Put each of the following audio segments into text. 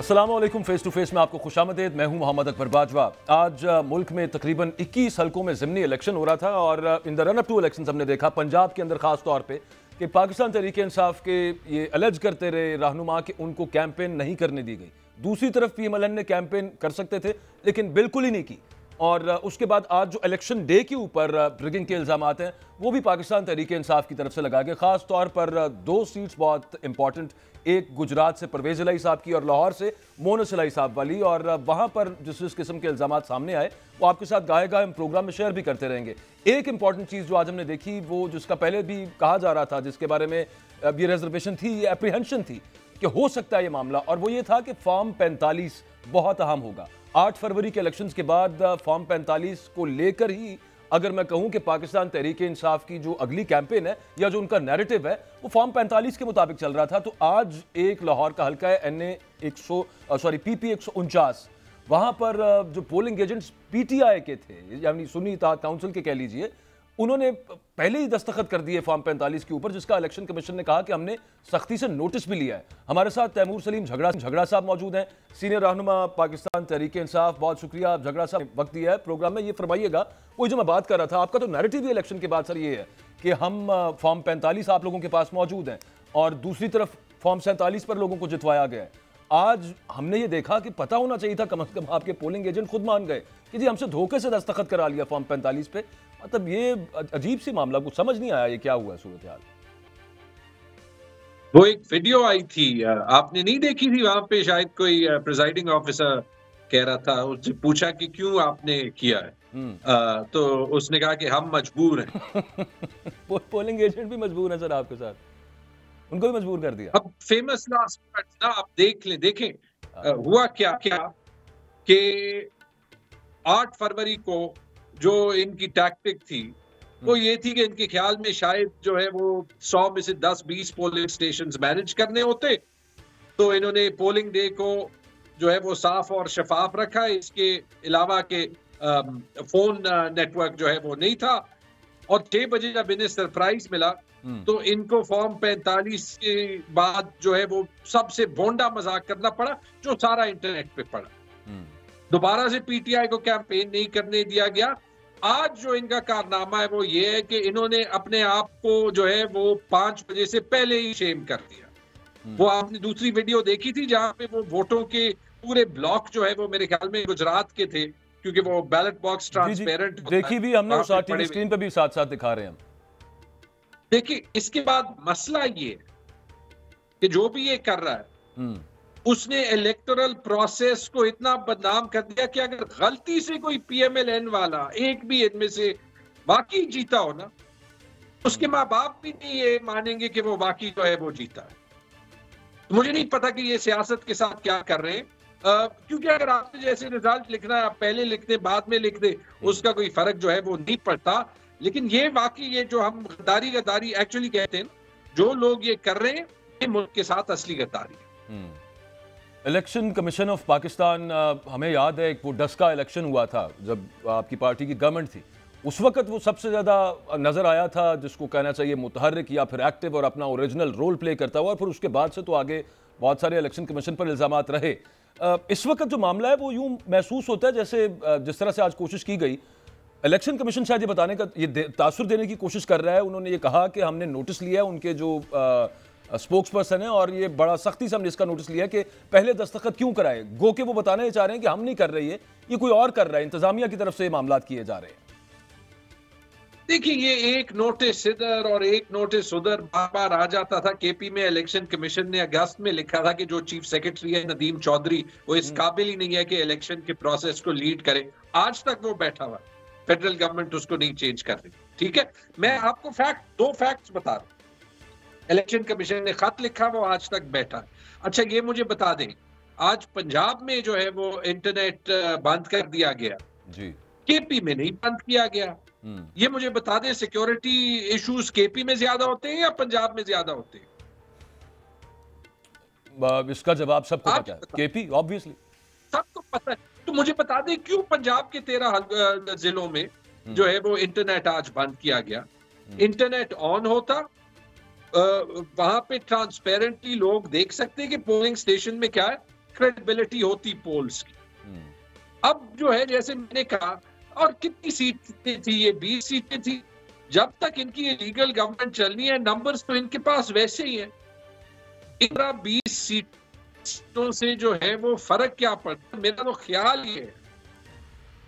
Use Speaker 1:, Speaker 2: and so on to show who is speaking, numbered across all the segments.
Speaker 1: अस्सलामुअलैकुम। Face to face में आपको खुशामदीद। मैं हूं मोहम्मद अकबर बाजवा। आज मुल्क में तकरीबन 21 हलकों में ज़िमनी इलेक्शन हो रहा था और in the run up to election हमने देखा पंजाब के अंदर ख़ास तौर पे कि पाकिस्तान तहरीक इंसाफ के ये अलर्ज करते रहे रहनुमा कि उनको कैंपेन नहीं करने दी गई। दूसरी तरफ PMLN ने कैंपेन कर सकते थे लेकिन बिल्कुल ही नहीं की। और उसके बाद आज जो इलेक्शन डे के ऊपर रिगिंग के इल्ज़ाम हैं वो भी पाकिस्तान तहरीक इंसाफ की तरफ से लगाए गए। ख़ास तौर पर दो सीट्स बहुत इंपॉर्टेंट, एक गुजरात से परवेज़ इलाही साहब की और लाहौर से मोनस इलाही साहब वाली, और वहाँ पर जिस किस्म के इल्ज़ाम सामने आए वो आपके साथ गाहे गाहे हम प्रोग्राम में शेयर भी करते रहेंगे। एक इंपॉर्टेंट चीज़ जो आज हमने देखी, वो जिसका पहले भी कहा जा रहा था, जिसके बारे में ये रिजर्वेशन थी, ये एप्रीहेंशन थी कि हो सकता है ये मामला, और वो ये था कि फॉर्म 45 बहुत अहम होगा। 8 फरवरी के इलेक्शंस के बाद फॉर्म 45 को लेकर ही अगर मैं कहूं कि पाकिस्तान तहरीक इंसाफ की जो अगली कैंपेन है या जो उनका नैरेटिव है वो फॉर्म 45 के मुताबिक चल रहा था। तो आज एक लाहौर का हल्का है PP 149, वहां पर जो पोलिंग एजेंट्स PTI के थे, यानी सुन्नी इत्तेहाद काउंसिल के कह लीजिए, उन्होंने पहले ही दस्तखत कर दिए फॉर्म 45 के ऊपर, जिसका इलेक्शन कमीशन ने कहा कि हमने सख्ती से नोटिस भी लिया है। हमारे साथ तैमूर सलीम झगड़ा साहब मौजूद हैं, सीनियर रहनुमा पाकिस्तान तहरीक इंसाफ। बहुत शुक्रिया आप झगड़ा साहब वक्त दिया है प्रोग्राम में। ये फरमाइएगा, वो जो मैं बात कर रहा था, आपका तो नैरेटिव इलेक्शन के बाद सर ये है कि हम फॉर्म 45 आप लोगों के पास मौजूद हैं और दूसरी तरफ फॉर्म 47 पर लोगों को जितवाया गया है। आज हमने ये देखा कि पता होना चाहिए था, कम से कम आपके पोलिंग एजेंट खुद मान गए कि जी हमसे धोखे से दस्तखत करा लिया फॉर्म 45 पे। मतलब ये अजीब सी मामला, कुछ समझ नहीं आया ये क्या हुआ सूरत हाल।
Speaker 2: वो एक वीडियो आई थी, आपने नहीं देखी थी? वहां पे शायद कोई प्रिजाइडिंग ऑफिसर कह रहा था, उससे पूछा कि क्यों आपने किया है, तो उसने कहा कि हम मजबूर हैं।
Speaker 1: पोलिंग एजेंट भी मजबूर है सर आपके साथ, उनको भी मजबूर कर दिया।
Speaker 2: अब फेमस लास्ट वर्ड्स ना आप देखें हुआ क्या कि 8 फरवरी को जो इनकी टैक्टिक थी वो ये थी कि इनके ख्याल में शायद जो है वो 100 में से 10-20 पोलिंग स्टेशंस मैनेज करने होते, तो इन्होंने पोलिंग डे को जो है वो साफ और शफाफ रखा। इसके अलावा के फोन नेटवर्क जो है वो नहीं था, और 6 बजे जब इन्हें सरप्राइज मिला तो इनको फॉर्म 45 के बाद जो है वो सबसे भोंडा मजाक करना पड़ा, जो सारा इंटरनेट पे पड़ा। दोबारा से PTI को कैंपेन नहीं करने दिया गया। आज जो इनका कारनामा है वो ये है कि इन्होंने अपने आप को जो है वो 5 बजे से पहले ही शेम कर दिया। वो आपने दूसरी वीडियो देखी थी जहां पे वो वोटों के पूरे ब्लॉक जो है वो मेरे ख्याल में गुजरात के थे, क्योंकि वो बैलेट बॉक्स ट्रांसपेरेंट
Speaker 1: देखी भी हमने, उस टीवी स्क्रीन पे भी साथ साथ दिखा रहे हैं हम।
Speaker 2: देखिए, इसके बाद मसला ये कि जो भी ये कर रहा है उसने इलेक्टोरल प्रोसेस को इतना बदनाम कर दिया कि अगर गलती से कोई PMLN वाला एक भी इनमें से वाकई जीता हो ना, उसके माँ बाप भी नहीं ये मानेंगे कि वो वाकई जो है वो जीता है। मुझे नहीं पता कि ये सियासत के साथ क्या कर रहे हैं, क्योंकि अगर आपने जैसे रिजल्ट लिखना है, आप पहले लिख दे बाद में लिख दे, उसका कोई फर्क जो है वो नहीं पड़ता। लेकिन ये वाकई ये जो हम गद्दारी एक्चुअली कहते हैं, जो लोग ये कर रहे हैं ये मुल्क के साथ असली गद्दारी है।
Speaker 1: इलेक्शन कमीशन ऑफ पाकिस्तान, हमें याद है वो डस्का इलेक्शन हुआ था जब आपकी पार्टी की गवर्नमेंट थी, उस वक्त वो सबसे ज़्यादा नज़र आया था, जिसको कहना चाहिए मुतहर्रिक या फिर एक्टिव और अपना ओरिजिनल रोल प्ले करता हुआ। और फिर उसके बाद से तो आगे बहुत सारे इलेक्शन कमीशन पर इल्ज़ामात रहे। इस वक्त जो मामला है वो यूँ महसूस होता है जैसे जिस तरह से आज कोशिश की गई, इलेक्शन कमीशन शायद ये बताने का, ये तासुर देने की कोशिश कर रहा है। उन्होंने ये कहा कि हमने नोटिस लिया है, उनके जो स्पोक्स पर्सन है, और ये बड़ा सख्ती से हमने इसका नोटिस लिया कि पहले दस्तखत क्यों कराए। गो के वो बताना चाह रहे हैं कि हम नहीं कर रहे, ये कोई और कर रहा है, इंतजामिया की तरफ से मामला किए जा रहे हैं।
Speaker 2: देखिए, ये एक नोटिस इधर और एक नोटिस उधर बार बार आ जाता था। KP में इलेक्शन कमीशन ने अगस्त में लिखा था कि जो चीफ सेक्रेटरी है नदीम चौधरी, वो इस काबिल ही नहीं है कि इलेक्शन के प्रोसेस को लीड करे। आज तक वो बैठा हुआ, फेडरल गवर्नमेंट उसको नहीं चेंज कर रही। ठीक है, मैं आपको दो फैक्ट्स बता रहा हूं। इलेक्शन कमीशन ने खत लिखा, वो आज तक बैठा। अच्छा, ये मुझे बता दें, आज पंजाब में जो है वो इंटरनेट बंद कर दिया गया जी, KP में नहीं बंद किया गया। ये मुझे बता दें, सिक्योरिटी इश्यूज KP में ज्यादा होते हैं या पंजाब में ज्यादा होते हैं?
Speaker 1: इसका जवाब सबको पता है, KP ऑब्वियसली
Speaker 2: सबको पता है। तो मुझे बता दें क्यों पंजाब के 13 जिलों में जो है वो इंटरनेट आज बंद किया गया। इंटरनेट ऑन होता, वहां पे ट्रांसपेरेंटली लोग देख सकते हैं कि पोलिंग स्टेशन में क्या है, क्रेडिबिलिटी होती पोल्स की। अब जो है जैसे मैंने कहा, और कितनी सीटें थी ये, 20 सीटें थी। जब तक इनकी लीगल गवर्नमेंट चलनी है, नंबर्स तो इनके पास वैसे ही है। 20 सीटों से जो है वो फर्क क्या पड़ता है? मेरा तो ख्याल ये है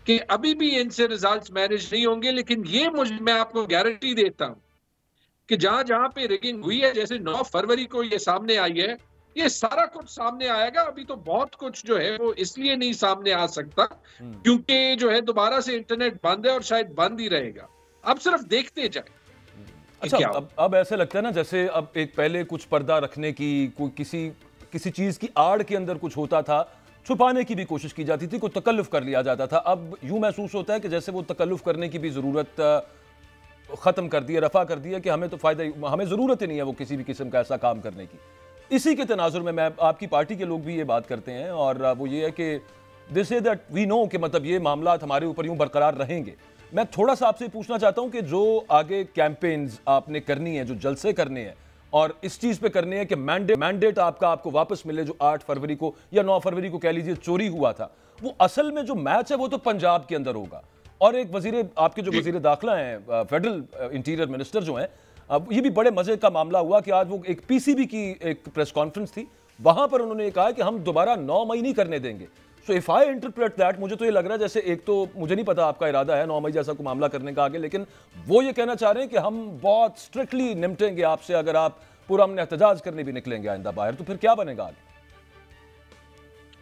Speaker 2: कि अभी भी इनसे रिजल्ट्स मैनेज नहीं होंगे, लेकिन ये मैं आपको गारंटी देता हूं कि जहां जहां पे रिगिंग हुई है, जैसे 9 फरवरी को ये सामने आई है, ये सारा कुछ सामने आएगा। अभी तो बहुत कुछ जो है वो इसलिए नहीं सामने आ सकता क्योंकि जो है दोबारा से इंटरनेट बंद है और शायद बंद ही रहेगा। अब सिर्फ देखते जाए।
Speaker 1: अच्छा, अब ऐसे लगता है ना जैसे अब एक पहले कुछ पर्दा रखने की, कोई किसी चीज की आड़ के अंदर कुछ होता था, छुपाने की भी कोशिश की जाती थी, कोई तकल्लुफ कर लिया जाता था। अब यूं महसूस होता है कि जैसे वो तकल्लुफ करने की भी जरूरत खत्म कर दी है, रफा कर दी है कि हमें तो फायदा, हमें जरूरत ही नहीं है वो किसी भी किस्म का ऐसा काम करने की। इसी के तनाजुर में मैं आपकी पार्टी के लोग भी ये बात करते हैं और वो ये है कि this is that we know कि मतलब ये मामला हमारे ऊपर यूं बरकरार रहेंगे। मैं थोड़ा सा आपसे पूछना चाहता हूं कि जो आगे कैंपेन्स आपने करनी है, जो जलसे करने हैं और इस चीज पे करने हैं कि मैंडेट आपको वापस मिले, जो 8 फरवरी को या 9 फरवरी को कह लीजिए चोरी हुआ था, वो असल में जो मैच है वो तो पंजाब के अंदर होगा। और एक आपके जो वजीर दाखिला हैं, फेडरल इंटीरियर मिनिस्टर जो हैं, अब ये भी बड़े मजे का मामला हुआ कि आज वो एक पीसीबी की एक प्रेस कॉन्फ्रेंस थी, वहां पर उन्होंने कहा कि हम दोबारा 9 मई नहीं करने देंगे। So if I interpret that, मुझे तो ये लग रहा है जैसे, एक तो मुझे नहीं पता आपका इरादा है 9 मई जैसा कोई मामला करने का आगे, लेकिन वो ये कहना चाह रहे हैं कि हम बहुत स्ट्रिक्टली निपटेंगे आपसे, अगर आप पूरा हमने एहतजाज करने भी निकलेंगे आइंदा बाहर, तो फिर क्या बनेगा आगे?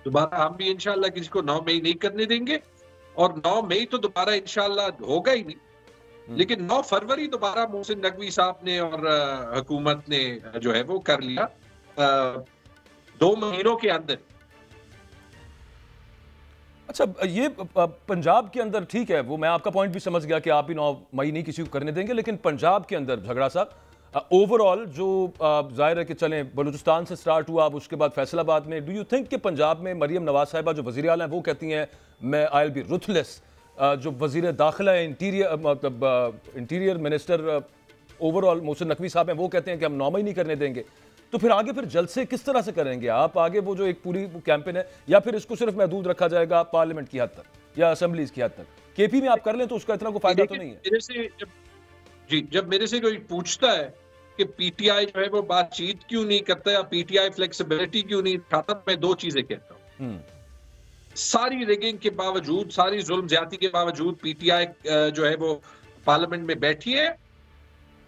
Speaker 2: दोबारा हम भी इंशाल्लाह किसी को 9 मई नहीं करने देंगे, और 9 मई तो दोबारा इंशाल्लाह होगा ही नहीं। लेकिन 9 फरवरी दोबारा मोहसिन नकवी साहब ने और हुकूमत ने जो है वो कर लिया 2 महीनों के अंदर।
Speaker 1: अच्छा, ये पंजाब के अंदर ठीक है, वो मैं आपका पॉइंट भी समझ गया कि आप भी 9 मई नहीं किसी को करने देंगे, लेकिन पंजाब के अंदर झगड़ा साहब ओवरऑल जो जाहिर है कि चलें, बलूचिस्तान से स्टार्ट हुआ, अब उसके बाद फैसलाबाद में, डू यू थिंक कि पंजाब में मरियम नवाज साहिबा जो वज़ीर आला हैं वो कहती हैं मैं आई विल बी रुथलेस, जो वज़ीर दाखिला है, interior minister overall Mohsin Naqvi साहब हैं, वो कहते हैं कि हम 9 मई नहीं करने देंगे, तो फिर आगे फिर जलसे किस तरह से करेंगे आप आगे? वो जो एक पूरी कैंपेन है, या फिर इसको सिर्फ महदूद रखा जाएगा पार्लियामेंट की हद तक या असेंबलीज की हद तक? केपी में आप कर लें तो उसका इतना कोई फायदा तो नहीं है।
Speaker 2: जब मेरे से कोई पूछता है कि पीटीआई जो है वो बातचीत क्यों नहीं करता या पीटीआई फ्लेक्सिबिलिटी क्यों नहीं दिखाता, मैं 2 चीजें कहता हूं। सारी रिगिंग के बावजूद, सारी जुल्म ज्यादती के बावजूद पीटीआई जो है वो पार्लियामेंट में बैठी है,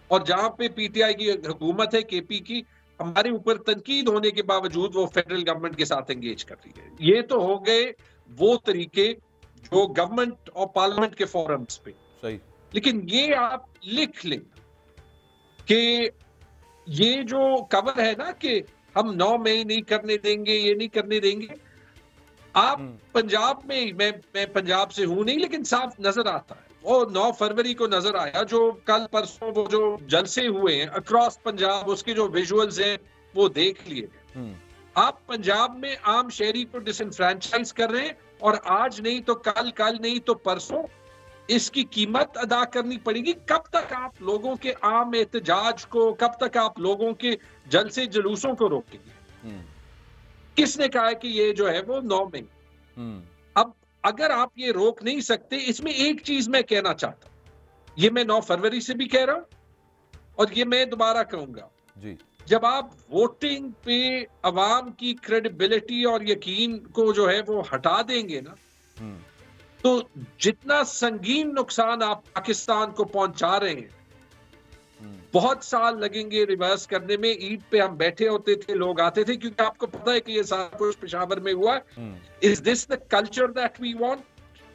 Speaker 2: और जहां पे पीटीआई की हुकूमत है, केपी की, हमारे ऊपर तनकीद होने के बावजूद वो फेडरल गवर्नमेंट के साथ एंगेज कर रही है। ये तो हो गए वो तरीके जो गवर्नमेंट और पार्लियामेंट के फोरम्स पे
Speaker 1: सही, लेकिन
Speaker 2: ये आप लिख लें कि ये जो कवर है ना कि हम 9 मई नहीं करने देंगे, ये नहीं करने देंगे, आप पंजाब में, मैं पंजाब से हूं नहीं, लेकिन साफ नजर आता है। वो 9 फरवरी को नजर आया, जो कल परसों वो जो जलसे हुए हैं अक्रॉस पंजाब, उसके जो विजुअल्स हैं वो देख लिए। आप पंजाब में आम शहरी को डिसइनफ्रेंचाइज कर रहे हैं, और आज नहीं तो कल, कल नहीं तो परसों इसकी कीमत अदा करनी पड़ेगी। कब तक आप लोगों के आम एहतजाज को, कब तक आप लोगों के जलसे जुलूसों को रोकेंगे? किसने कहा है कि ये जो है वो 9 मई? अब अगर आप ये रोक नहीं सकते, इसमें एक चीज मैं कहना चाहता हूं, ये मैं 9 फरवरी से भी कह रहा हूं और ये मैं दोबारा कहूंगा जी, जब आप वोटिंग पे अवाम की क्रेडिबिलिटी और यकीन को जो है वो हटा देंगे ना, तो जितना संगीन नुकसान आप पाकिस्तान को पहुंचा रहे हैं, बहुत साल लगेंगे रिवर्स करने में। ईद पे हम बैठे होते थे, लोग आते थे, क्योंकि आपको पता है कि ये सारा कुछ पेशावर में हुआ है। Is this the culture that we want?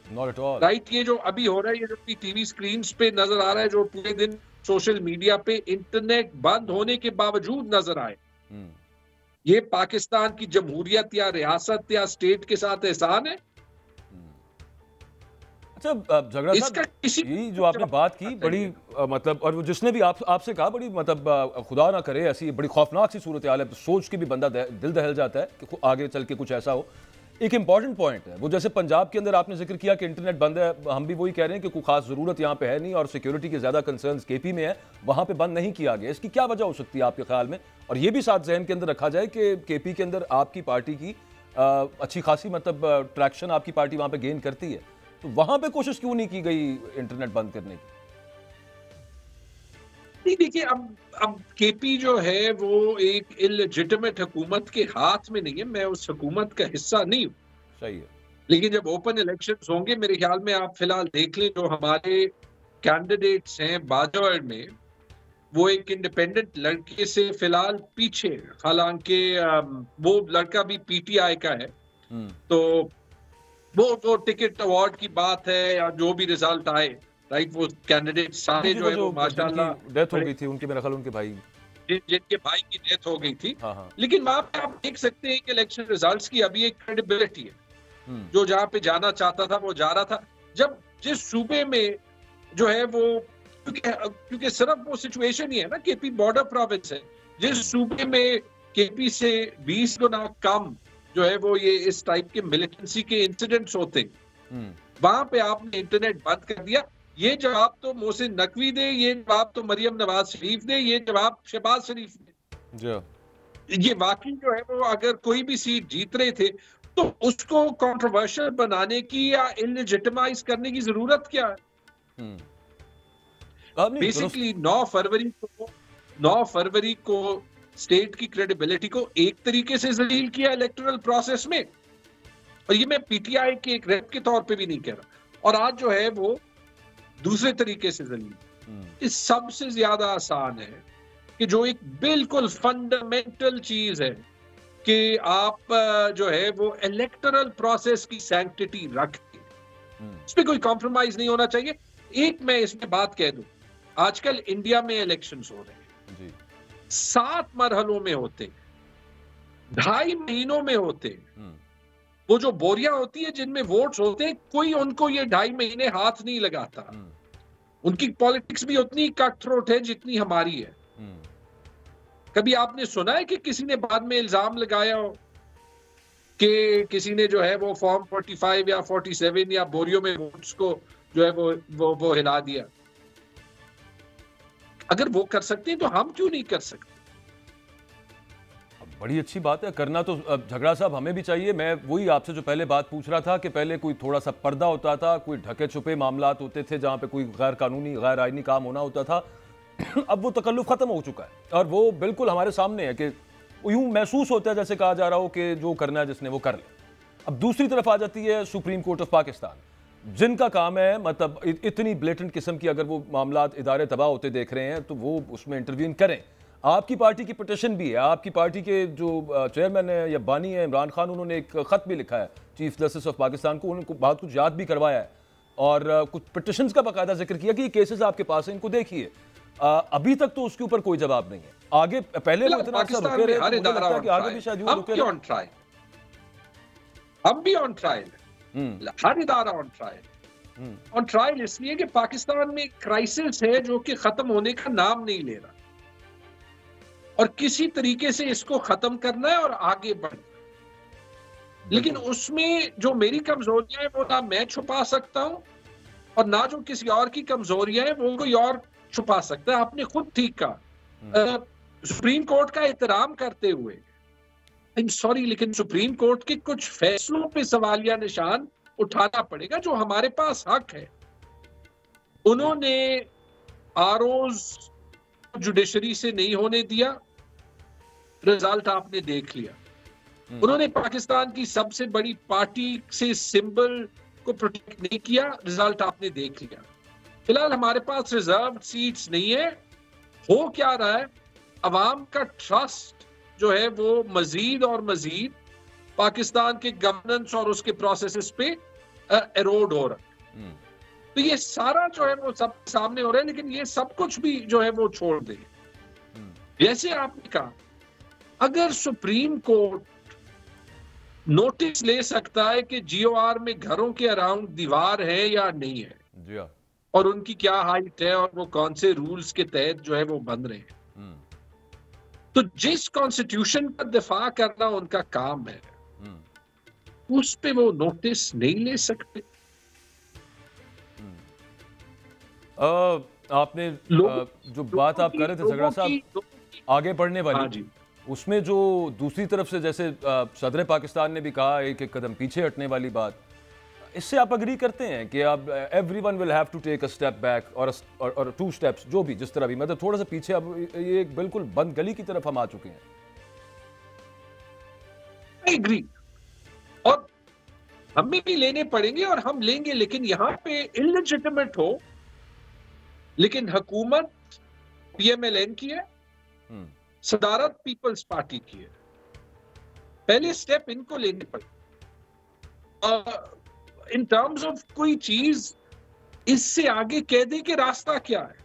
Speaker 1: Not at all.
Speaker 2: Right, ये जो अभी हो रहा है, ये जो टीवी स्क्रीन पे नजर आ रहा है, जो पूरे दिन सोशल मीडिया पे इंटरनेट बंद होने के बावजूद नजर आए, ये पाकिस्तान की जमहूरियत या रियासत या स्टेट के साथ एहसान है?
Speaker 1: अच्छा, झगड़ा साहब, यही जो आपने बात की बड़ी मतलब, और जिसने भी आपसे कहा, बड़ी मतलब खुदा ना करे ऐसी बड़ी खौफनाक सी सूरत हाल है, सोच के भी बंदा दिल दहल जाता है कि आगे चल के कुछ ऐसा हो। एक इंपॉर्टेंट पॉइंट है वो, जैसे पंजाब के अंदर आपने जिक्र किया कि इंटरनेट बंद है, हम भी वही कह रहे हैं कि कोई खास जरूरत यहाँ पे है नहीं, और सिक्योरिटी के ज्यादा कंसर्न्स केपी में है, वहां पे बंद नहीं किया गया। इसकी क्या वजह हो सकती है आपके ख्याल में? और ये भी साथ जहन के अंदर रखा जाए कि केपी के अंदर आपकी पार्टी की अच्छी खासी मतलब ट्रैक्शन आपकी पार्टी वहां पे गेन करती है, तो वहां पे कोशिश क्यों नहीं की गई इंटरनेट बंद करने की?
Speaker 2: नहीं, देखिए, अब केपी जो है वो एक इलेजिटिमेट हुकूमत के हाथ में नहीं है, मैं उस हुकूमत का हिस्सा नहीं हूं।
Speaker 1: सही है।
Speaker 2: लेकिन जब ओपन इलेक्शंस होंगे, मेरे ख्याल में आप फिलहाल देख लें, जो हमारे कैंडिडेट्स हैं बाजौड़ में, वो एक इंडिपेंडेंट लड़के से फिलहाल पीछे है। हालांकि वो लड़का भी पीटीआई का है, तो वो टिकट अवार्ड की बात है या जो भी रिजल्ट आए, राइट, वो कैंडिडेट सारे जो है वो माशाल्लाह
Speaker 1: डेथ हो गई थी उनके, मेरे ख्याल उनके भाई
Speaker 2: जिनके भाई की डेथ हो गई थी।
Speaker 1: हाँ हाँ।
Speaker 2: लेकिन वहां पे आप देख सकते हैं कि इलेक्शन रिजल्ट्स की अभी एक क्रेडिबिलिटी है। जो जहां पे जाना चाहता था वो जा रहा था। जब जिस सूबे में जो है वो, क्योंकि सिर्फ वो सिचुएशन ही है ना, केपी बॉर्डर प्रोविंस है, जिस सूबे में केपी से 20 गुना कम जो है वो ये इस टाइप के मिलिटेंसी के इंसिडेंट्स होते हैं, वहां पे आपने इंटरनेट बंद कर दिया। ये जवाब तो मोहसिन नकवी दे, ये जवाब तो मरियम नवाज शरीफ दे, ये जवाब शहबाज शरीफ दे। ये वाकई जो है वो, अगर कोई भी सीट जीत रहे थे तो उसको कंट्रोवर्शियल बनाने की या इलेजिटिमाइज करने की जरूरत क्या है? बेसिकली 9 फरवरी को स्टेट की क्रेडिबिलिटी को एक तरीके से जलील किया इलेक्टोरल प्रोसेस में, और ये मैं पीटीआई के एक रेप के तौर पे भी नहीं कह रहा, और आज जो है वो दूसरे तरीके से जलील। इस सबसे ज्यादा आसान है कि जो एक बिल्कुल फंडामेंटल चीज है कि आप जो है वो इलेक्टोरल प्रोसेस की सैंक्टिटी रखें, इस पे कोई कॉम्प्रोमाइज नहीं होना चाहिए। एक मैं इसमें बात कह दूं, आजकल इंडिया में इलेक्शंस हो रहे हैं जी। 7 मरहलों में होते, 2.5 महीनों में होते। वो जो बोरियां होती है जिनमें वोट्स होते हैं, कोई उनको ये 2.5 महीने हाथ नहीं लगाता। उनकी पॉलिटिक्स भी उतनी कट थ्रोट है जितनी हमारी है। कभी आपने सुना है कि किसी ने बाद में इल्जाम लगाया हो कि किसी ने जो है वो फॉर्म 45 या 47 या बोरियों में वोट्स को जो है वो हिला दिया? अगर वो कर सकते हैं तो हम क्यों नहीं कर सकते?
Speaker 1: बड़ी अच्छी बात है, करना तो झगड़ा साहब हमें भी चाहिए। मैं वही आपसे जो पहले बात पूछ रहा था कि पहले कोई थोड़ा सा पर्दा होता था, कोई ढके छुपे मामलात होते थे जहां पे कोई गैर कानूनी गैर आईनी काम होना होता था। अब वो तकल्लुफ खत्म हो चुका है और वो बिल्कुल हमारे सामने है कि यूं महसूस होता है जैसे कहा जा रहा हो कि जो करना है जिसने वो कर ले। अब दूसरी तरफ आ जाती है सुप्रीम कोर्ट ऑफ पाकिस्तान, जिनका काम है मतलब इतनी ब्लेटेंट किस्म की अगर वो मामलात इदारे तबाह होते देख रहे हैं तो वो उसमें इंटरवीन करें। आपकी पार्टी की पिटिशन भी है, आपकी पार्टी के जो चेयरमैन है या बानी है इमरान खान, उन्होंने एक खत भी लिखा है चीफ जस्टिस ऑफ पाकिस्तान को, उनको बहुत कुछ याद भी करवाया है और कुछ पिटिशंस का बाकायदा जिक्र किया कि ये केसेस आपके पास हैं, इनको देखिए। अभी तक तो उसके ऊपर कोई जवाब नहीं है। आगे पहले वो इतना अच्छा रुके रहे, मुझे लगता है कि आगे भी शायद यूं रुके रहे।
Speaker 2: हम भी ऑन ट्रायल, हर इदारा ऑन ट्रायल। ऑन ट्रायल इसलिए कि पाकिस्तान में क्राइसिस है जो कि खत्म होने का नाम नहीं ले रहा, और किसी तरीके से इसको खत्म करना है और आगे बढ़ना। लेकिन उसमें जो मेरी कमजोरियां हैं वो ना मैं छुपा सकता हूं, और ना जो किसी और की कमजोरियां हैं वो कोई और छुपा सकता है। आपने खुद ठीक कहा, सुप्रीम कोर्ट का एहतराम करते हुए, आई एम सॉरी, लेकिन सुप्रीम कोर्ट के कुछ फैसलों पे सवालिया निशान उठाना पड़ेगा। जो हमारे पास हक है, उन्होंने आरओज जुडिशरी से नहीं होने दिया, रिजल्ट आपने देख लिया। उन्होंने पाकिस्तान की सबसे बड़ी पार्टी से सिंबल को प्रोटेक्ट नहीं किया, रिजल्ट आपने देख लिया। फिलहाल हमारे पास रिजर्व सीट्स नहीं है। हो क्या रहा है, अवाम का ट्रस्ट जो है वो मजीद और मजीद पाकिस्तान के गवर्नेंस और उसके प्रोसेसेस पे एरोड हो रहा है। तो ये सारा जो है वो सब सामने हो रहा है, लेकिन ये सब कुछ भी जो है वो छोड़ दे। जैसे आपने कहा, अगर सुप्रीम कोर्ट नोटिस ले सकता है कि जीओआर में घरों के अराउंड दीवार है या नहीं है
Speaker 1: जी,
Speaker 2: और उनकी क्या हाइट है और वो कौन से रूल्स के तहत जो है वो बन रहे हैं, तो जिस कॉन्स्टिट्यूशन का दिफा करना उनका काम है, उस पे वो नोटिस नहीं ले सकते।
Speaker 1: आपने जो बात आप कर रहे थे झगड़ा साहब, आगे बढ़ने वाली, उसमें जो दूसरी तरफ से जैसे सदर पाकिस्तान ने भी कहा एक एक कदम पीछे हटने वाली बात, इससे आप अग्री करते हैं कि अब everyone will have to take a step back और 2 स्टेप्स, जो भी जिस तरह भी, मतलब थोड़ा सा पीछे, अब ये एक बिल्कुल बंद गली की तरफ हम आ चुके हैं।
Speaker 2: आई एग्री, और हमें भी लेने पड़ेंगे और हम लेंगे, लेकिन यहां पे इलेजिटिमेट हो, लेकिन हुकूमत पीएमएलएन की है, सदारत पीपल्स पार्टी की है, पहले स्टेप इनको लेने पड़े। इन टर्म्स ऑफ कोई चीज इससे आगे कह दे कि रास्ता क्या है,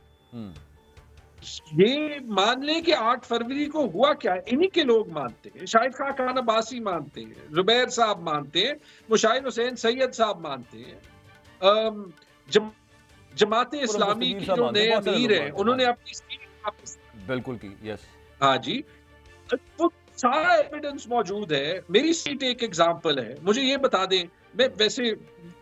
Speaker 2: ये मान ले कि 8 फरवरी को हुआ क्या है, इन्हीं के लोग मानते हैं, शाहिद खान अब्बासी मानते हैं, जुबैर साहब मानते हैं, मुशाहिद हुसैन सैयद साहब मानते हैं, जमाते इस्लामी की जो नए अमीर है उन्होंने अपनी सीट वापस
Speaker 1: बिल्कुल की, यस,
Speaker 2: हाँ जी, वो सारा एविडेंस मौजूद है। मेरी सीट एक एग्जाम्पल है, मुझे ये बता दें, मैं वैसे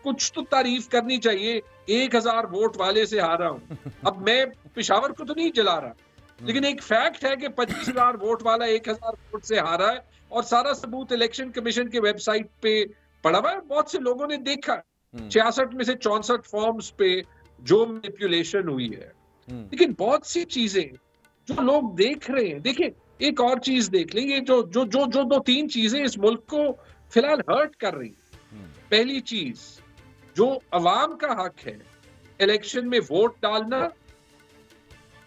Speaker 2: कुछ तो तारीफ करनी चाहिए, 1000 वोट वाले से हारा हूं। अब मैं पेशावर को तो नहीं जला रहा, लेकिन एक फैक्ट है कि 25,000 वोट वाला 1000 वोट से हारा है, और सारा सबूत इलेक्शन कमीशन के वेबसाइट पे पड़ा हुआ है, बहुत से लोगों ने देखा। 66 में से 64 फॉर्म्स पे जो मैनिपुलेशन हुई है, लेकिन बहुत सी चीजें जो लोग देख रहे हैं। देखिए, एक और चीज देख लें, ये जो जो जो जो 2-3 चीजें इस मुल्क को फिलहाल हर्ट कर रही हैं। पहली चीज, जो अवाम का हक है इलेक्शन में वोट डालना,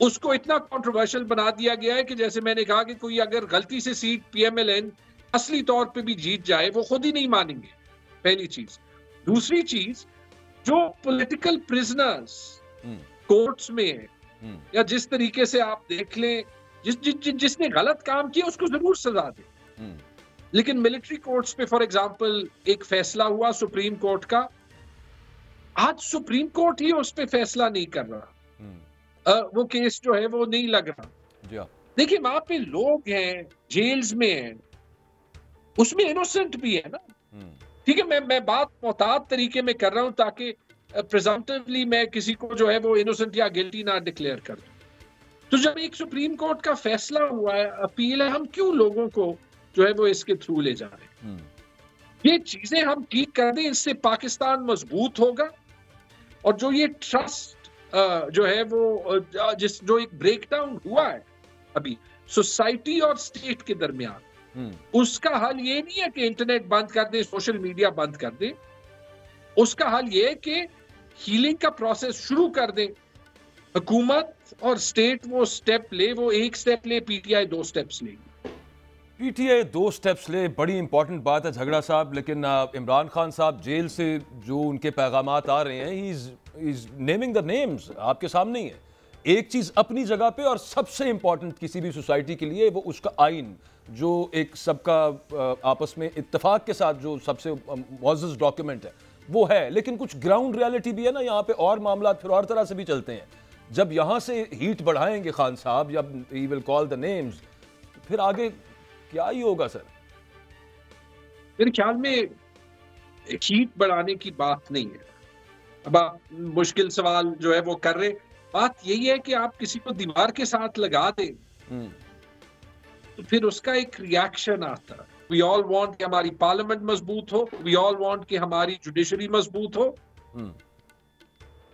Speaker 2: उसको इतना कंट्रोवर्शियल बना दिया गया है कि जैसे मैंने कहा कि कोई अगर गलती से सीट पीएमएलएन असली तौर पे भी जीत जाए, वो खुद ही नहीं मानेंगे, पहली चीज। दूसरी चीज, जो पॉलिटिकल प्रिजनर्स कोर्ट्स में है, या जिस तरीके से आप देख लें, जिसने गलत काम किया उसको जरूर सजा दे, लेकिन मिलिट्री कोर्ट्स पे फॉर एग्जांपल एक फैसला हुआ सुप्रीम कोर्ट का, आज सुप्रीम कोर्ट ही उस पे फैसला नहीं कर रहा, वो केस जो है वो नहीं लग रहा। देखिए, वहां पे लोग हैं, जेल्स में हैं, उसमें इनोसेंट भी है ना, ठीक है, मैं बात मोहतात तरीके में कर रहा हूं ताकि प्रिजम्पटिवली मैं किसी को जो है वो इनोसेंट या गिल्टी ना डिक्लेयर कर दूं। तो जब एक सुप्रीम कोर्ट का फैसला हुआ है, अपील है, हम क्यों लोगों को जो है वो इसके थ्रू ले जा रहे हैं? ये चीजें हम ठीक कर दें, इससे पाकिस्तान मजबूत होगा, और जो ये ट्रस्ट जो है वो जो एक ब्रेकडाउन हुआ है अभी सोसाइटी और स्टेट के दरमियान, उसका हल ये नहीं है कि इंटरनेट बंद कर दें, सोशल मीडिया बंद कर दें, उसका हल ये है कि हीलिंग का प्रोसेस शुरू कर दें। हुकूमत और स्टेट वो स्टेप ले, वो एक स्टेप ले, पीटीआई 2 स्टेप्स लेगी।
Speaker 1: पीटीआई 2 स्टेप्स ले, बड़ी इंपॉर्टेंट बात है झगड़ा साहब, लेकिन इमरान खान साहब जेल से जो उनके पैगामात आ रहे हैं, he is naming the names आपके सामने ही है। एक चीज अपनी जगह पे, और सबसे इंपॉर्टेंट किसी भी सोसाइटी के लिए वो उसका आइन, जो एक सबका आपस में इत्तेफाक के साथ जो सबसे मुअज़्ज़ज़ डॉक्यूमेंट है वो है, लेकिन कुछ ग्राउंड रियलिटी भी है ना यहाँ पे, और मामला फिर और तरह से भी चलते हैं। जब यहाँ से हीट बढ़ाएंगे खान साहब, जब he will call the names, फिर आगे क्या ही होगा सर?
Speaker 2: मेरे ख्याल में हीट बढ़ाने की बात नहीं है। अब आप मुश्किल सवाल जो है वो कर रहे, बात यही है कि आप किसी को दीवार के साथ लगा दें तो फिर उसका एक रिएक्शन आता है। वी ऑल वांट कि हमारी पार्लियामेंट मजबूत हो, वी ऑल वांट कि हमारी जुडिशरी मजबूत हो,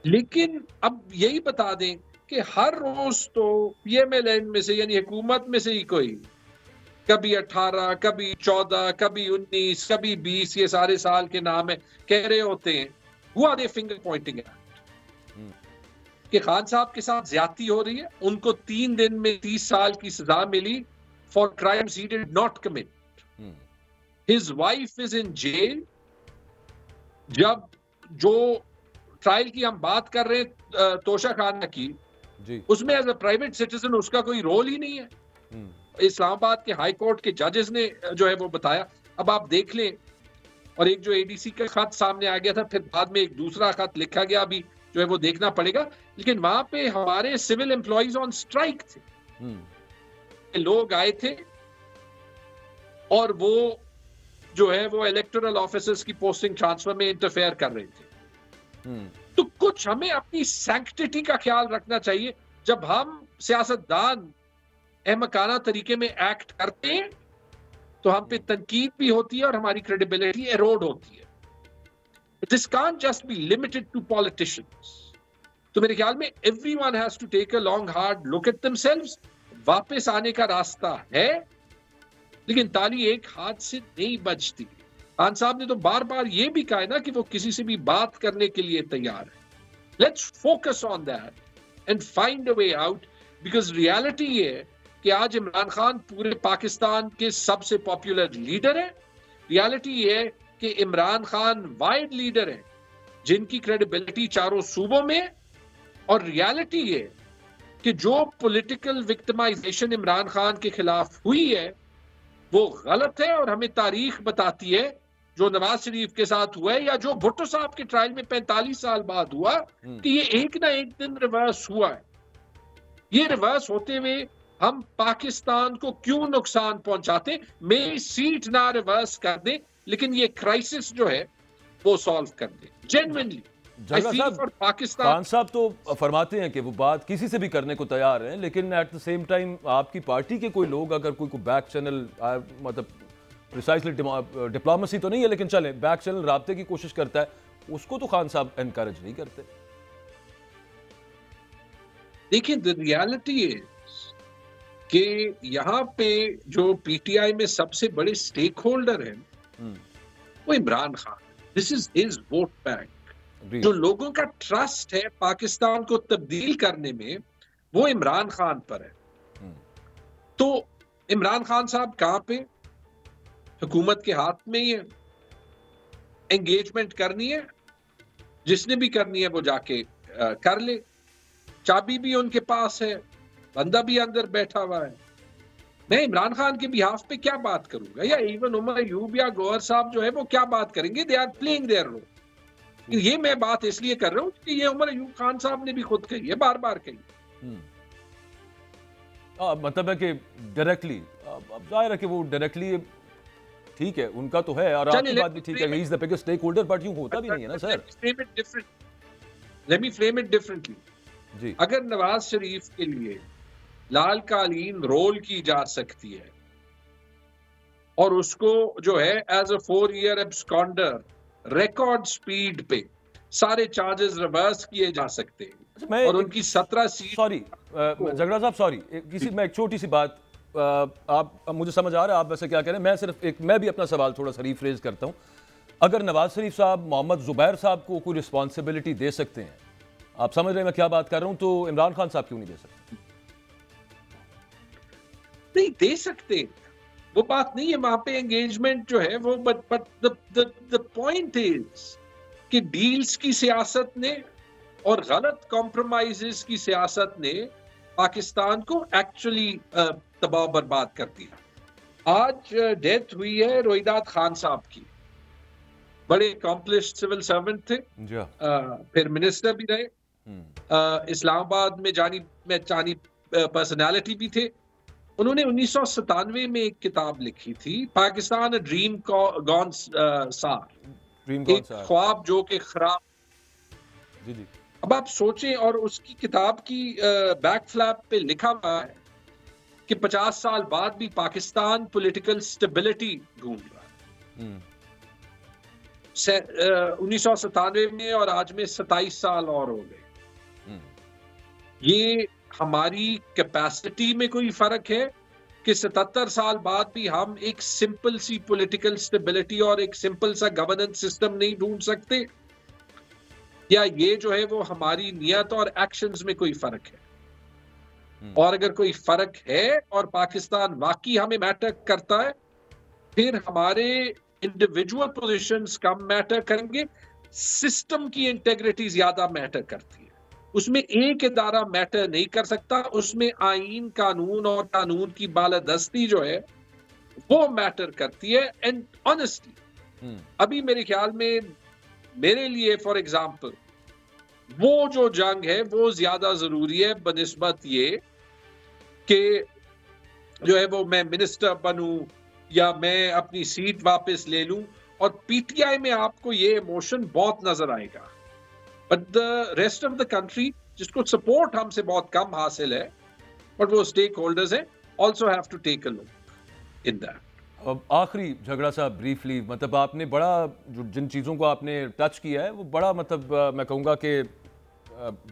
Speaker 2: लेकिन अब यही बता दें कि हर रोज तो पीएमएलएन में से, यानी हुकूमत में से ही कोई कभी 18, कभी 14, कभी 19, कभी 20, ये सारे साल के नाम है, कह रहे होते हैं, हुआ दे फिंगर पॉइंटिंग कि खान साहब के साथ ज्यादती हो रही है। उनको 3 दिन में 30 साल की सजा मिली for crimes he did not commit. His wife is in jail. जब जो ट्रायल की हम बात कर रहे हैं तोशा खाना की, उसमें एज अ प्राइवेट सिटीजन उसका कोई रोल ही नहीं है। इस्लामाबाद के हाई कोर्ट के जजेस ने जो है वो बताया। अब आप देख लें, और एक जो एडीसी का खत सामने आ गया था, फिर बाद में एक दूसरा खत लिखा गया, अभी जो है वो देखना पड़ेगा, लेकिन वहां पे हमारे सिविल एम्प्लॉइज ऑन स्ट्राइक थे। लोग आए थे और वो जो है वो इलेक्टोरल ऑफिसर्स की पोस्टिंग ट्रांसफर में इंटरफेयर कर रहे थे। तो कुछ हमें अपनी सैंक्टिटी का ख्याल रखना चाहिए। जब हम सियासतदान अहमकाना तरीके में एक्ट करते हैं तो हम पे तनकीद भी होती है और हमारी क्रेडिबिलिटी एरोड होती है। This can't just be limited to politicians. तो मेरे ख्याल में everyone has to take a long hard look at themselves. वापस आने का रास्ता है, लेकिन ताली एक हाथ से नहीं बजती। खान साहब ने तो बार बार ये भी कहा है ना कि वो किसी से भी बात करने के लिए तैयार है। Let's focus on that and find a way out, because reality ये है कि आज इमरान खान पूरे पाकिस्तान के सबसे पॉपुलर लीडर है। रियलिटी ये है कि इमरान खान वाइड लीडर है जिनकी क्रेडिबिलिटी चारों सूबों में है। और रियलिटी ये है कि जो पॉलिटिकल विक्टिमाइजेशन इमरान खान के खिलाफ हुई है वो गलत है, और हमें तारीख बताती है जो नवाज शरीफ के साथ हुआ है या जो भुट्टो साहब के ट्रायल में 45 साल बाद हुआ कि ये एक ना एक दिन रिवर्स हुआ है। ये रिवर्स होते हुए हम पाकिस्तान को क्यों नुकसान पहुंचाते? मेरी सीट ना रिवर्स कर दे, लेकिन ये क्राइसिस जो है वो सॉल्व कर दे जेन्युइनली।
Speaker 1: खान साहब तो फरमाते हैं कि वो बात किसी से भी करने को तैयार हैं, लेकिन एट द सेम टाइम आपकी पार्टी के कोई लोग अगर कोई बैक चैनल, मतलब प्रिसाइसली डिप्लोमेसी तो नहीं है लेकिन चले बैक चैनल राब्ते की कोशिश करता है, उसको तो खान साहब एनकरेज नहीं करते।
Speaker 2: देखिए, द रियलिटी इज कि यहाँ पे जो पीटीआई में सबसे बड़े स्टेक होल्डर हैं वो Imran Khan. This is his vote bank. जो लोगों का ट्रस्ट है पाकिस्तान को तब्दील करने में वो इमरान खान पर है। तो इमरान खान साहब कहां पे? हुकूमत के हाथ में ही है। एंगेजमेंट करनी है, जिसने भी करनी है वो जाके कर ले। चाबी भी उनके पास है, बंदा भी अंदर बैठा हुआ है। मैं इमरान खान के बिहाफ पे क्या बात करूंगा, या इवन उमर अयूब या गौहर साहब जो है वो क्या बात करेंगे? They are playing their role. ये मैं बात इसलिए कर रहा हूं कि ये उमर अयूब खान साहब ने भी खुद कही है, बार बार कही।
Speaker 1: मतलब है कि डायरेक्टली, अब जाहिर है कि वो डायरेक्टली ठीक है, उनका तो है, और आपकी बात भी ठीक है, he is the biggest stake holder, but यूं होता भी नहीं है ना sir.
Speaker 2: Let me frame it differently जी। अगर नवाज शरीफ के लिए लाल कालीन रोल की जा सकती है और उसको जो है as a 4-year absconder record speed पे सारे चार्जेस रिवर्स किए जा सकते हैं और उनकी 17 सीट।
Speaker 1: सॉरी झगड़ा साहब, सॉरी मैं एक छोटी सी बात, आप मुझे समझ आ रहा है आप वैसे क्या कह रहे हैं, मैं सिर्फ मैं भी अपना सवाल थोड़ा सा रिफ्रेज करता हूं। अगर नवाज शरीफ साहब मोहम्मद जुबैर साहब को कोई रिस्पॉन्सिबिलिटी दे सकते हैं, आप समझ रहे हैं मैं क्या बात कर रहा हूं, तो इमरान खान साहब क्यों नहीं दे सकते?
Speaker 2: नहीं दे सकते, वो बात नहीं है। वहां पे एंगेजमेंट जो है वो, बट द पॉइंट इज कि डील्स की सियासत ने और गलत कॉम्प्रोमाइजेस की सियासत ने पाकिस्तान को एक्चुअली तबाह बर्बाद कर दिया। आज डेथ हुई है रोहिदाद खान साहब की, बड़े अकॉम्प्लिश्ड सिविल सर्वेंट थे, फिर मिनिस्टर भी रहे, इस्लामाबाद में जानी पर्सनालिटी भी थे। उन्होंने 1997 में एक किताब लिखी थी, पाकिस्तान अ ड्रीम गॉन सार, एक ख्वाब जो कि खराब। अब आप सोचें, और उसकी किताब की बैक फ्लैप पे लिखा हुआ है कि 50 साल बाद भी पाकिस्तान पॉलिटिकल स्टेबिलिटी ढूंढ रहा है। 1997 में और आज में 27 साल और हो गए। ये हमारी कैपेसिटी में कोई फर्क है कि 77 साल बाद भी हम एक सिंपल सी पॉलिटिकल स्टेबिलिटी और एक सिंपल सा गवर्नेंस सिस्टम नहीं ढूंढ सकते? या ये जो है वो हमारी नियत और एक्शंस में कोई फर्क है? और अगर कोई फर्क है और पाकिस्तान वाकई हमें मैटर करता है, फिर हमारे इंडिविजुअल पोजीशंस कम मैटर करेंगे, सिस्टम की इंटेग्रिटी ज्यादा मैटर करती है। उसमें एक इदारा मैटर नहीं कर सकता, उसमें आईन, कानून और कानून की बालादस्ती जो है वो मैटर करती है। एंड ऑनेस्टली अभी मेरे ख्याल में, मेरे लिए फॉर एग्जाम्पल, वो जो जंग है वो ज्यादा जरूरी है बनिस्बत ये कि जो है वो मैं मिनिस्टर बनूं या मैं अपनी सीट वापस ले लूं। और पीटीआई में आपको ये इमोशन बहुत नजर आएगा, but the rest of the country, जिसको सपोर्ट हमसे बहुत कम हासिल है, बट वो स्टेक होल्डर्स हैं, also have to take a look in that.
Speaker 1: अब आखिरी झगड़ा सा ब्रीफली, मतलब आपने बड़ा जिन चीज़ों को आपने टच किया है वो बड़ा, मतलब मैं कहूँगा कि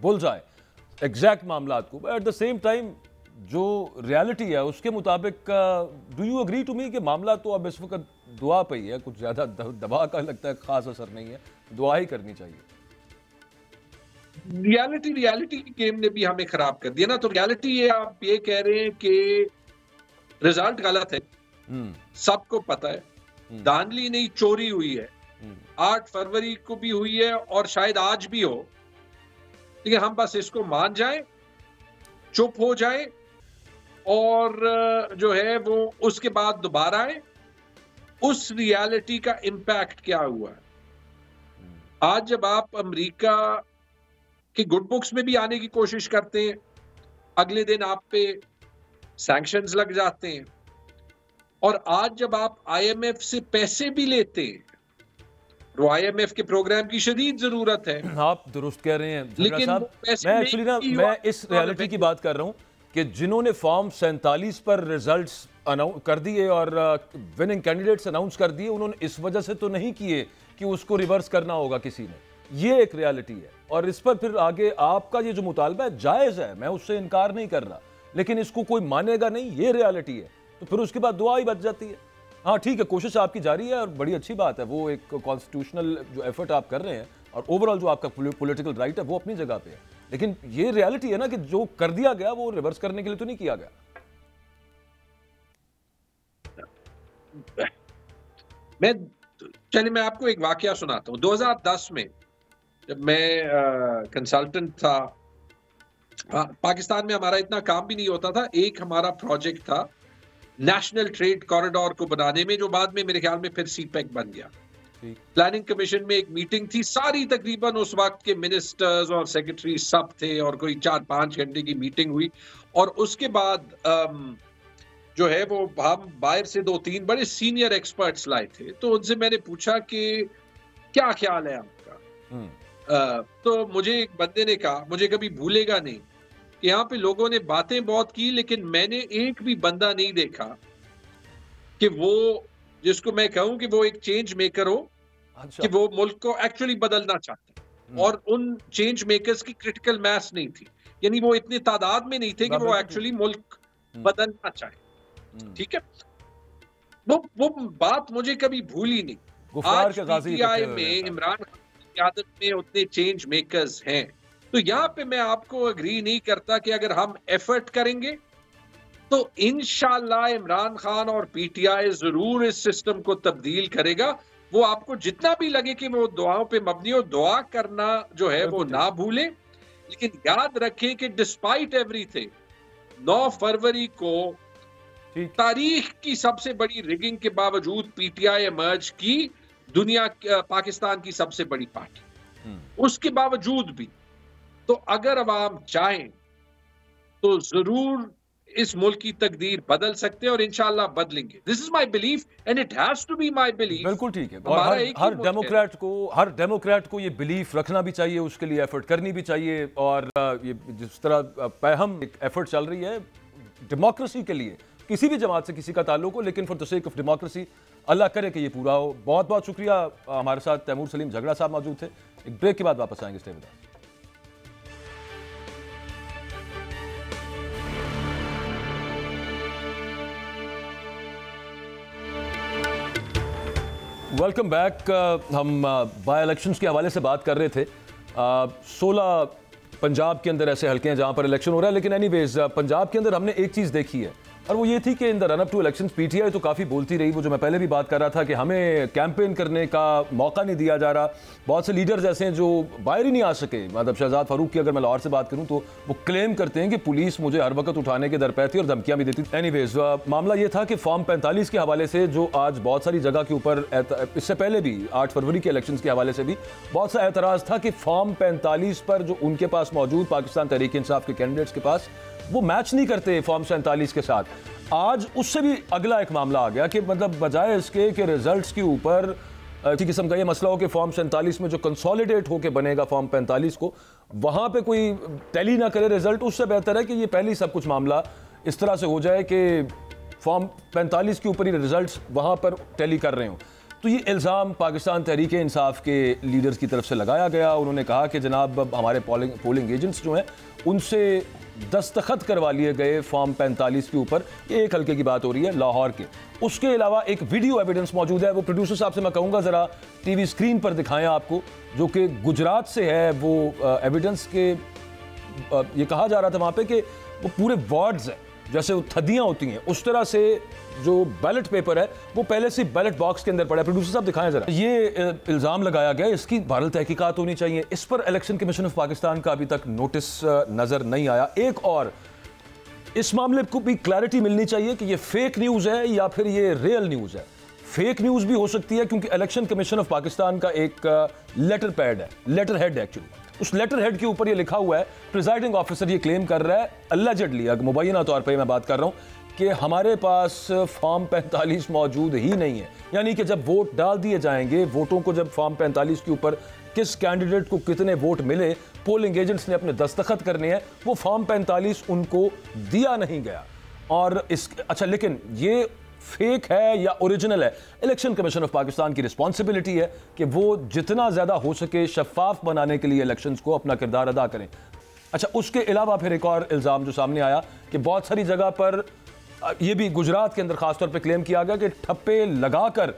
Speaker 1: बुलजाए एग्जैक्ट मामलात को, एट द सेम टाइम जो रियलिटी है उसके मुताबिक do you agree to me कि मामला तो अब इस वक्त दुआ पे ही है, कुछ ज़्यादा दबा का लगता है खास असर नहीं है, दुआ ही करनी चाहिए।
Speaker 2: रियलिटी की गेम ने भी हमें खराब कर दिया ना। तो रियलिटी ये आप ये कह रहे हैं कि रिजल्ट गलत है, सबको पता है, धांधली नहीं चोरी हुई है, 8 फरवरी को भी हुई है और शायद आज भी हो, लेकिन हम बस इसको मान जाएं, चुप हो जाएं और जो है वो उसके बाद दोबारा आए। उस रियलिटी का इम्पैक्ट क्या हुआ है? आज जब आप अमेरिका के गुड बुक्स में भी आने की कोशिश करते हैं, अगले दिन आप पे सैंक्शंस लग जाते हैं, और आज जब आप आईएमएफ से पैसे भी लेते हैं, तो आईएमएफ के प्रोग्राम की शदीद जरूरत है।
Speaker 1: आप दुरुस्त कह रहे हैं
Speaker 2: लेकिन
Speaker 1: साहब, मैं एक्चुअली ना मैं इस रियलिटी की बात कर रहा हूँ कि जिन्होंने फॉर्म 47 पर रिजल्ट्स अनाउंस कर दिए और विनिंग कैंडिडेट्स अनाउंस कर दिए, उन्होंने इस वजह से तो नहीं किए कि उसको रिवर्स करना होगा किसी ने। ये एक रियलिटी है और इस पर फिर आगे आपका ये जो मुतालबा है जायज़ है, मैं उससे इनकार नहीं कर रहा, लेकिन इसको कोई मानेगा नहीं, ये रियलिटी है। तो फिर उसके बाद दुआ ही बच जाती है। हाँ ठीक है, कोशिश आपकी जारी है और बड़ी अच्छी बात है, वो एक कॉन्स्टिट्यूशनल जो एफर्ट आप कर रहे हैं और ओवरऑल जो आपका पॉलिटिकल राइट है वो अपनी जगह पे है, लेकिन ये रियलिटी है ना कि जो कर दिया गया वो रिवर्स करने के लिए तो नहीं किया गया।
Speaker 2: मैं आपको एक वाकया सुनाता हूँ। 2010 में जब मैं कंसल्टेंट था, पाकिस्तान में हमारा इतना काम भी नहीं होता था, एक हमारा प्रोजेक्ट था नेशनल ट्रेड कॉरिडोर को बनाने में, जो बाद में मेरे ख्याल में फिर सीपैक बन गया। प्लानिंग कमीशन में एक मीटिंग थी, सारी तकरीबन उस वक्त के मिनिस्टर्स और सेक्रेटरी सब थे और कोई 4-5 घंटे की मीटिंग हुई, और उसके बाद जो है वो हम बाहर से 2-3 बड़े सीनियर एक्सपर्ट्स लाए थे। तो उनसे मैंने पूछा कि क्या ख्याल है आपका। तो मुझे एक बंदे ने कहा, मुझे कभी भूलेगा नहीं, कि यहाँ पे लोगों ने बातें बहुत की लेकिन मैंने एक भी बंदा नहीं देखा कि वो, जिसको मैं कहूं कि वो एक चेंज मेकर हो,
Speaker 1: अच्छा।
Speaker 2: कि वो मुल्क को एक्चुअली बदलना चाहता है, और उन चेंज मेकर्स की क्रिटिकल मैस नहीं थी, यानी वो इतनी तादाद में नहीं थे कि वो एक्चुअली मुल्क बदलना चाहे। ठीक है, वो बात मुझे कभी भूली नहीं। आज पीटीआई में इमरान खान की क़यादत में उतने चेंज मेकर्स हैं, तो यहाँ पे मैं आपको एग्री नहीं करता कि अगर हम एफर्ट करेंगे तो इंशाल्लाह इमरान खान और पीटीआई जरूर इस सिस्टम को तब्दील करेगा। वो आपको जितना भी लगे कि वो दुआओं पे मबनी हो, दुआ करना जो है वो ना भूलें, लेकिन याद रखें कि डिस्पाइट एवरीथिंग 9 फरवरी को तारीख की सबसे बड़ी रिगिंग के बावजूद पीटीआई इमर्ज की दुनिया पाकिस्तान की सबसे बड़ी पार्टी, उसके बावजूद भी। तो अगर अवाम चाहें तो जरूर इस मुल्क की तकदीर बदल सकते हैं और इंशाल्लाह बदलेंगे। This is my belief and it has to be my belief.
Speaker 1: बिल्कुल ठीक है, और हर डेमोक्रेट को ये बिलीफ रखना भी चाहिए, उसके लिए एफर्ट करनी भी चाहिए, और ये जिस तरह पैहम एक एफर्ट चल रही है डेमोक्रेसी के लिए, किसी भी जमात से किसी का ताल्लुक हो, लेकिन for the sake of democracy Allah करे कि ये पूरा हो। बहुत बहुत शुक्रिया। हमारे साथ तैमूर सलीम झगड़ा साहब मौजूद थे। एक ब्रेक के बाद वापस आएंगे। Stay with us. Welcome back. हम बाय इलेक्शंस के हवाले से बात कर रहे थे। 16 पंजाब के अंदर ऐसे हल्के हैं जहां पर इलेक्शन हो रहा है, लेकिन एनीवेज पंजाब के अंदर हमने एक चीज़ देखी है, और वो ये थी कि in the run up to elections PTI तो काफ़ी बोलती रही, वो जो मैं पहले भी बात कर रहा था कि हमें कैंपेन करने का मौका नहीं दिया जा रहा। बहुत से लीडर्स ऐसे हैं जो बाहर ही नहीं आ सके। मतलब शहजाद फारूक की अगर मैं लाहौर से बात करूं तो वो क्लेम करते हैं कि पुलिस मुझे हर वक्त उठाने के दरपे थी और धमकियां भी देती थी। एनीवेज मामला ये था कि फॉर्म 45 के हवाले से जो आज बहुत सारी जगह के ऊपर, इससे पहले भी 8 फरवरी के इलेक्शन के हवाले से भी बहुत सा एतराज़ था कि फॉर्म 45 पर जो उनके पास मौजूद पाकिस्तान तहरीक इंसाफ के कैंडिडेट्स के पास, वो मैच नहीं करते फॉर्म 47 के साथ। आज उससे भी अगला एक मामला आ गया कि मतलब बजाय इसके कि रिजल्ट्स के ऊपर किसी किस्म का ये मसला हो कि फॉर्म 47 में जो कंसोलिडेट होकर बनेगा फॉर्म 45 को, वहाँ पे कोई टैली ना करे रिजल्ट, उससे बेहतर है कि ये पहले ही सब कुछ मामला इस तरह से हो जाए कि फॉर्म 45 के ऊपर ही रिजल्ट्स वहाँ पर टैली कर रहे हों। तो ये इल्ज़ाम पाकिस्तान तहरीक इंसाफ के लीडर्स की तरफ से लगाया गया। उन्होंने कहा कि जनाब हमारे पोलिंग एजेंट्स जो हैं उनसे दस्तखत करवा लिए गए फॉर्म 45 के ऊपर। ये एक हल्के की बात हो रही है लाहौर के। उसके अलावा एक वीडियो एविडेंस मौजूद है, वो प्रोड्यूसर साहब से मैं कहूँगा ज़रा टीवी स्क्रीन पर दिखाएं आपको, जो कि गुजरात से है। वो एविडेंस के ये कहा जा रहा था वहाँ पे कि वो पूरे वार्ड्स हैं, जैसे वो थदियाँ होती हैं उस तरह से जो बैलेट पेपर है वो पहले से बैलेट बॉक्स के अंदर पड़ा है। प्रोड्यूसर साहब दिखाएं जरा। ये इल्ज़ाम लगाया गया, इसकी बहरहाल तहकीकात होनी चाहिए। इस पर इलेक्शन कमीशन ऑफ पाकिस्तान का अभी तक नोटिस नज़र नहीं आया। एक और इस मामले को भी क्लैरिटी मिलनी चाहिए कि ये फेक न्यूज़ है या फिर ये रियल न्यूज़ है। फेक न्यूज़ भी हो सकती है क्योंकि इलेक्शन कमीशन ऑफ पाकिस्तान का एक लेटर पैड है, लेटर हेड एक्चुअली, उस लेटर हेड के ऊपर ये लिखा हुआ है, प्रिजाइडिंग ऑफिसर ये क्लेम कर रहा है अल्लेजेडली, मुबैना तौर पर मैं बात कर रहा हूँ, कि हमारे पास फॉर्म 45 मौजूद ही नहीं है। यानी कि जब वोट डाल दिए जाएंगे, वोटों को जब फॉर्म 45 के ऊपर किस कैंडिडेट को कितने वोट मिले, पोलिंग एजेंट्स ने अपने दस्तखत करने हैं, वो फॉर्म 45 उनको दिया नहीं गया। और इस अच्छा, लेकिन ये फेक है या ओरिजिनल है, इलेक्शन कमीशन ऑफ पाकिस्तान की रिस्पॉन्सिबिलिटी है कि वो जितना ज़्यादा हो सके शफाफ बनाने के लिए इलेक्शंस को अपना किरदार अदा करें। अच्छा, उसके अलावा फिर एक और इल्ज़ाम जो सामने आया कि बहुत सारी जगह पर, ये भी गुजरात के अंदर खासतौर पे क्लेम किया गया कि ठप्पे लगाकर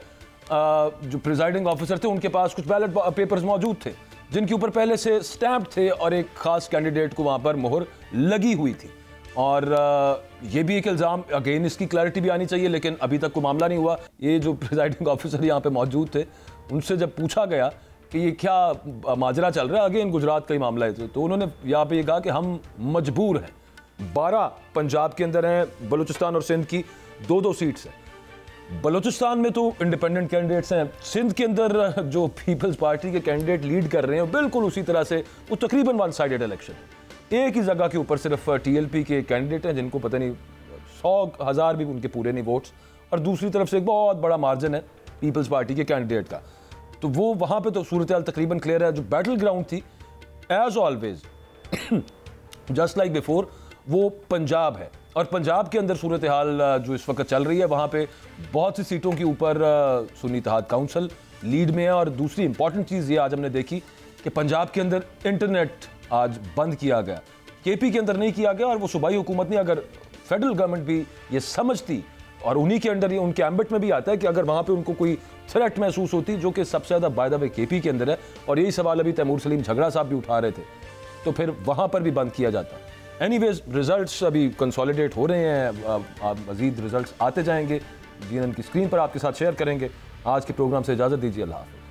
Speaker 1: जो प्रिजाइडिंग ऑफिसर थे उनके पास कुछ बैलेट पेपर्स मौजूद थे जिनके ऊपर पहले से स्टैम्प थे और एक खास कैंडिडेट को वहाँ पर मोहर लगी हुई थी। और ये भी एक इल्ज़ाम, अगेन इसकी क्लैरिटी भी आनी चाहिए, लेकिन अभी तक कोई मामला नहीं हुआ। ये जो प्रिजाइडिंग ऑफिसर यहाँ पे मौजूद थे उनसे जब पूछा गया कि ये क्या माजरा चल रहा है, अगेन गुजरात का ही मामला है, तो उन्होंने यहाँ पे ये कहा कि हम मजबूर हैं। 12 पंजाब के अंदर हैं, बलूचिस्तान और सिंध की 2-2 सीट्स हैं। बलूचिस्तान में तो इंडिपेंडेंट कैंडिडेट्स हैं, सिंध के अंदर जो पीपल्स पार्टी के कैंडिडेट लीड कर रहे हैं बिल्कुल उसी तरह से, वो तकरीबन 1 साइडेड इलेक्शन है। एक ही जगह के ऊपर सिर्फ टीएलपी के कैंडिडेट हैं जिनको पता नहीं 100,000 भी उनके पूरे नहीं वोट्स, और दूसरी तरफ से एक बहुत बड़ा मार्जिन है पीपल्स पार्टी के कैंडिडेट का। तो वो वहाँ पे तो सूरत हाल तकरीबन क्लियर है। जो बैटल ग्राउंड थी as always just like before, वो पंजाब है। और पंजाब के अंदर सूरत हाल जो इस वक्त चल रही है, वहाँ पे बहुत सी सीटों के ऊपर सुन्नी इत्तेहाद काउंसिल लीड में है। और दूसरी इंपॉर्टेंट चीज़ ये आज हमने देखी कि पंजाब के अंदर इंटरनेट आज बंद किया गया, केपी के अंदर नहीं किया गया। और वो सूबाई हुकूमत ने, अगर फेडरल गवर्नमेंट भी ये समझती, और उन्हीं के अंडर, ये उनके एम्बिट में भी आता है कि अगर वहाँ पे उनको कोई थ्रेट महसूस होती, जो कि सबसे ज़्यादा बाय द वे केपी के अंदर है, और यही सवाल अभी तैमूर सलीम झगड़ा साहब भी उठा रहे थे, तो फिर वहाँ पर भी बंद किया जाता। एनीवेज, रिजल्ट्स अभी कंसोलिडेट हो रहे हैं, मज़ीद रिजल्ट्स आते जाएंगे, जीएनएन की स्क्रीन पर आपके साथ शेयर करेंगे। आज के प्रोग्राम से इजाज़त दीजिए, अल्लाह हाफ़िज़।